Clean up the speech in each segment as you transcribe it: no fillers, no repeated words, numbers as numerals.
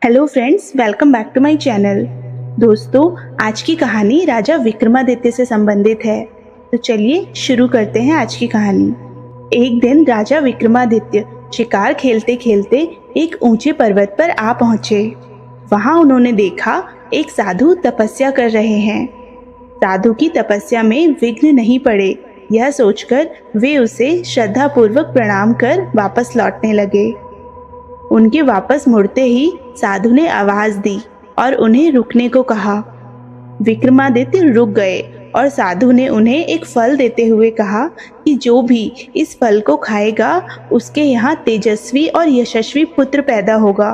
Hello friends, welcome back to my channel. दोस्तों, आज की कहानी राजा विक्रमादित्य से संबंधित है। तो चलिए शुरू करते हैं आज की कहानी। एक दिन राजा विक्रमादित्य शिकार खेलते खेलते एक ऊंचे पर्वत पर आ पहुंचे। वहां उन्होंने देखा एक साधु तपस्या कर रहे हैं। साधु की तपस्या में विघ्न नहीं पड़े, यह सोचकर वे उसे श्रद्धापूर्वक प्रणाम कर वापस लौटने लगे। उनके वापस मुड़ते ही साधु ने आवाज दी और उन्हें रुकने को कहा। विक्रमादित्य रुक गए और साधु ने उन्हें एक फल देते हुए कहा कि जो भी इस फल को खाएगा उसके यहाँ तेजस्वी और यशस्वी पुत्र पैदा होगा।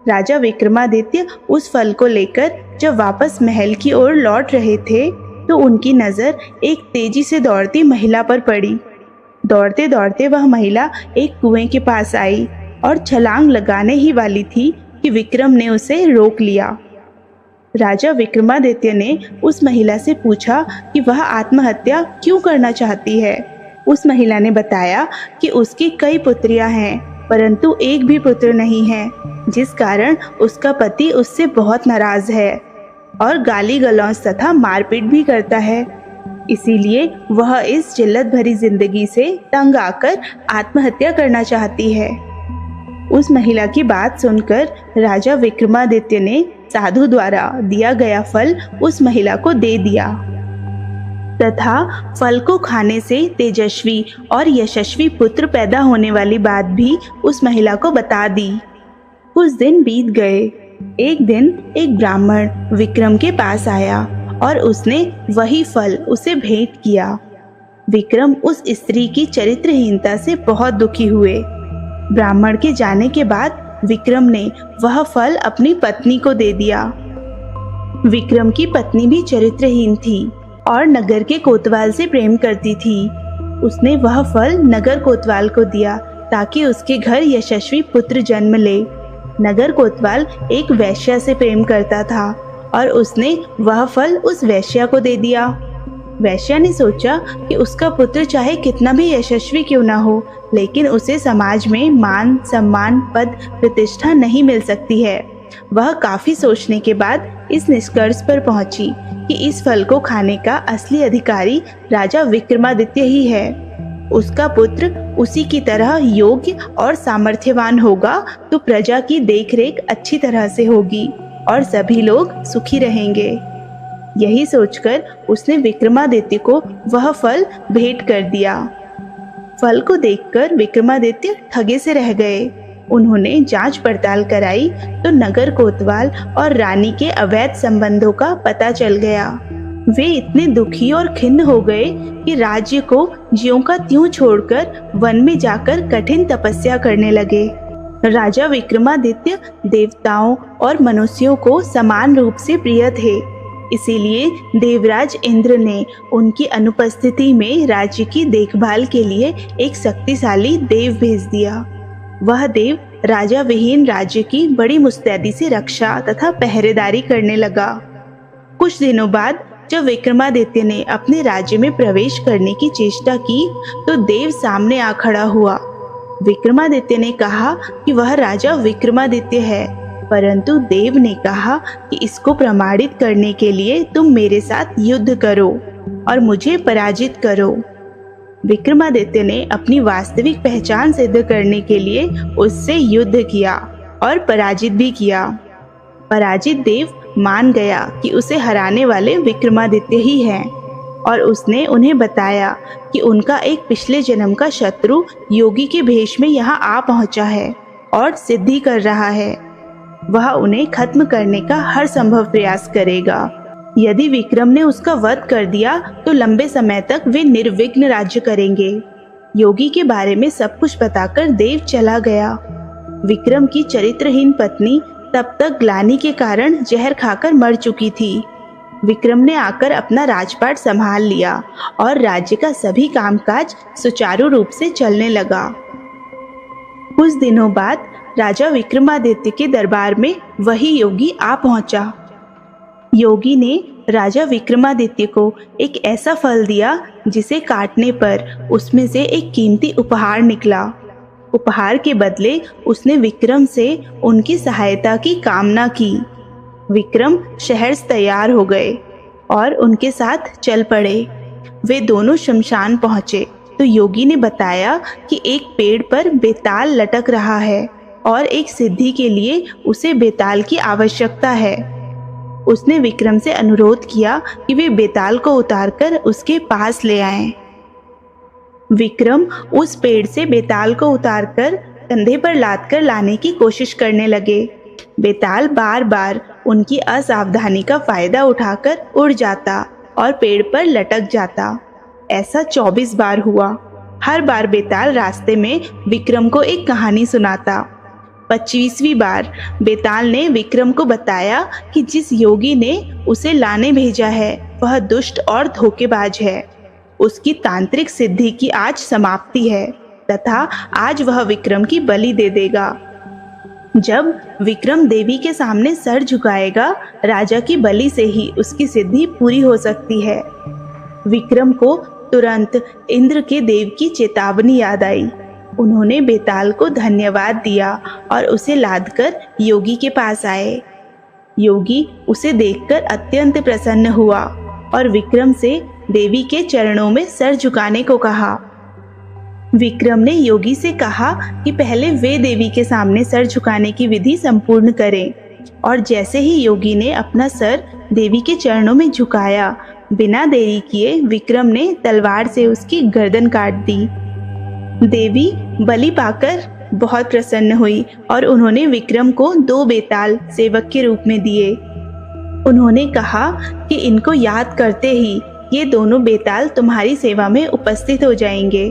राजा विक्रमादित्य उस फल को लेकर जब वापस महल की ओर लौट रहे थे तो उनकी नजर एक तेजी से दौड़ती महिला पर पड़ी। दौड़ते दौड़ते वह महिला एक कुएं के पास आई और छलांग लगाने ही वाली थी कि विक्रम ने उसे रोक लिया। राजा विक्रमादित्य ने उस महिला से पूछा कि वह आत्महत्या क्यों करना चाहती है। उस महिला ने बताया कि उसकी कई पुत्रियां हैं, परंतु एक भी पुत्र नहीं है, जिस कारण उसका पति उससे बहुत नाराज है और गाली गलौज तथा मारपीट भी करता है। इसीलिए वह इस जिल्लत भरी जिंदगी से तंग आकर आत्महत्या करना चाहती है। उस महिला की बात सुनकर राजा विक्रमादित्य ने साधु द्वारा दिया गया फल उस महिला को दे दिया तथा फल को खाने से तेजस्वी और यशस्वी पुत्र पैदा होने वाली बात भी उस महिला को बता दी। कुछ दिन बीत गए। एक दिन एक ब्राह्मण विक्रम के पास आया और उसने वही फल उसे भेंट किया। विक्रम उस स्त्री की चरित्रहीनता से बहुत दुखी हुए। ब्राह्मण के जाने के बाद विक्रम ने वह फल अपनी पत्नी को दे दिया। विक्रम की पत्नी भी चरित्रहीन थी और नगर के कोतवाल से प्रेम करती थी। उसने वह फल नगर कोतवाल को दिया ताकि उसके घर यशस्वी पुत्र जन्म ले। नगर कोतवाल एक वैश्या से प्रेम करता था और उसने वह फल उस वैश्या को दे दिया। वैश्या ने सोचा कि उसका पुत्र चाहे कितना भी यशस्वी क्यों ना हो, लेकिन उसे समाज में मान सम्मान पद प्रतिष्ठा नहीं मिल सकती है। वह काफी सोचने के बाद इस निष्कर्ष पर पहुंची कि इस फल को खाने का असली अधिकारी राजा विक्रमादित्य ही है। उसका पुत्र उसी की तरह योग्य और सामर्थ्यवान होगा तो प्रजा की देखरेख अच्छी तरह से होगी और सभी लोग सुखी रहेंगे। यही सोचकर उसने विक्रमादित्य को वह फल भेंट कर दिया। फल को देखकर विक्रमादित्य ठगे से रह गए। उन्होंने जांच पड़ताल कराई तो नगर कोतवाल और रानी के अवैध संबंधों का पता चल गया। वे इतने दुखी और खिन्न हो गए कि राज्य को ज्यों का त्यों छोड़कर वन में जाकर कठिन तपस्या करने लगे। राजा विक्रमादित्य देवताओं और मनुष्यों को समान रूप से प्रिय थे, इसीलिए देवराज इंद्र ने उनकी अनुपस्थिति में राज्य की देखभाल के लिए एक शक्तिशाली देव भेज दिया। वह देव राजा विहीन राज्य की बड़ी मुस्तैदी से रक्षा तथा पहरेदारी करने लगा। कुछ दिनों बाद जब विक्रमादित्य ने अपने राज्य में प्रवेश करने की चेष्टा की तो देव सामने आ खड़ा हुआ। विक्रमादित्य ने कहा कि वह राजा विक्रमादित्य है, परंतु देव ने कहा कि इसको प्रमाणित करने के लिए तुम मेरे साथ युद्ध करो और मुझे पराजित करो। विक्रमादित्य ने अपनी वास्तविक पहचान सिद्ध करने के लिए उससे युद्ध किया और पराजित भी किया। पराजित देव मान गया कि उसे हराने वाले विक्रमादित्य ही हैं और उसने उन्हें बताया कि उनका एक पिछले जन्म का शत्रु योगी के भेष में यहाँ आ पहुंचा है और सिद्धि कर रहा है। वह उन्हें खत्म करने का हर संभव प्रयास करेगा। यदि विक्रम ने उसका वध कर दिया तो लंबे समय तक वे निर्विघ्न राज्य करेंगे। योगी के बारे में सब कुछ बताकर देव चला गया। विक्रम की चरित्रहीन पत्नी तब तक ग्लानि के कारण जहर खाकर मर चुकी थी। विक्रम ने आकर अपना राजपाट संभाल लिया और राज्य का सभी कामकाज सुचारू रूप से चलने लगा। कुछ दिनों बाद राजा विक्रमादित्य के दरबार में वही योगी आ पहुंचा। योगी ने राजा विक्रमादित्य को एक ऐसा फल दिया जिसे काटने पर उसमें से एक कीमती उपहार निकला। उपहार के बदले उसने विक्रम से उनकी सहायता की कामना की। विक्रम शहर से तैयार हो गए और उनके साथ चल पड़े। वे दोनों शमशान पहुंचे तो योगी ने बताया कि एक पेड़ पर बेताल लटक रहा है और एक सिद्धि के लिए उसे बेताल की आवश्यकता है। उसने विक्रम से अनुरोध किया कि वे बेताल को उतारकर उसके पास ले आएं। विक्रम उस पेड़ से बेताल को उतारकर कंधे पर लादकर लाने की कोशिश करने लगे। बेताल बार बार उनकी असावधानी का फायदा उठाकर उड़ जाता और पेड़ पर लटक जाता। ऐसा 24 बार हुआ। हर बार बेताल रास्ते में विक्रम को एक कहानी सुनाता। 25वीं बार बेताल ने विक्रम को बताया कि जिस योगी ने उसे लाने भेजा है वह दुष्ट और धोखेबाज है। उसकी तांत्रिक सिद्धि की आज समाप्ति है तथा आज वह विक्रम की बलि दे देगा। जब विक्रम देवी के सामने सर झुकाएगा, राजा की बलि से ही उसकी सिद्धि पूरी हो सकती है। विक्रम को तुरंत इंद्र के देव की चेतावनी याद आई। उन्होंने बेताल को धन्यवाद दिया और उसे लादकर योगी के पास आए। योगी उसे देखकर अत्यंत प्रसन्न हुआ और विक्रम से देवी के चरणों में सर झुकाने को कहा। विक्रम ने योगी से कहा कि पहले वे देवी के सामने सर झुकाने की विधि संपूर्ण करें, और जैसे ही योगी ने अपना सर देवी के चरणों में झुकाया, बिना देरी किए विक्रम ने तलवार से उसकी गर्दन काट दी। देवी बलि पाकर बहुत प्रसन्न हुई और उन्होंने विक्रम को 2 बेताल सेवक के रूप में दिए। उन्होंने कहा कि इनको याद करते ही ये दोनों बेताल तुम्हारी सेवा में उपस्थित हो जाएंगे।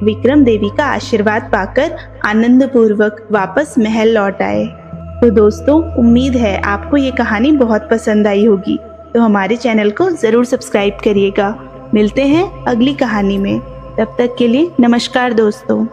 विक्रम देवी का आशीर्वाद पाकर आनंद पूर्वक वापस महल लौट आए। तो दोस्तों, उम्मीद है आपको ये कहानी बहुत पसंद आई होगी। तो हमारे चैनल को ज़रूर सब्सक्राइब करिएगा। मिलते हैं अगली कहानी में। तब तक के लिए नमस्कार दोस्तों।